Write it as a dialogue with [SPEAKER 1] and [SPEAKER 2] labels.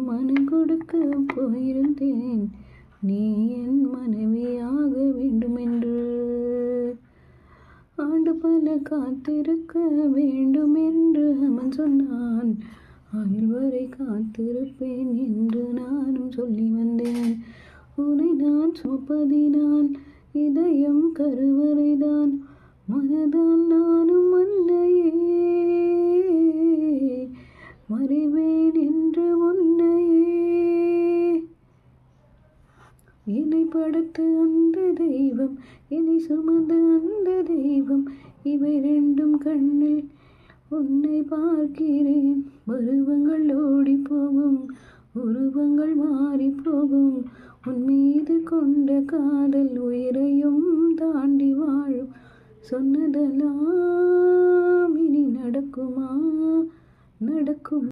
[SPEAKER 1] மனம் கொடுக்க போயிருந்தேன், நீ என் மனைவியாக வேண்டுமென்று. ஆண்டு பல காத்திருக்க வேண்டுமென்று அவன் சொன்னான், ஆயுள் வரை காத்திருப்பேன் என்று நானும் சொல்லி வந்தேன். உன்னை நான் சுமப்பதினால் இதயம் கருவறைதான், மனதால் நானும் அல்லையே, மறைவேன் என்று உன்னையே. என்னை படைத்த அந்த தெய்வம், என்னை சுமந்த அந்த தெய்வம், இவை ரெண்டும் கண்ணில் உன்னை பார்க்கிறேன். பருவங்கள் ஓடி போகும், உருவங்கள் மாறி போகும், உன் மீது கொண்ட காதல் உயிரையும் தாண்டி வாழும். சொன்னதெல்லாம் இனி நடக்குமா? நடக்கும்.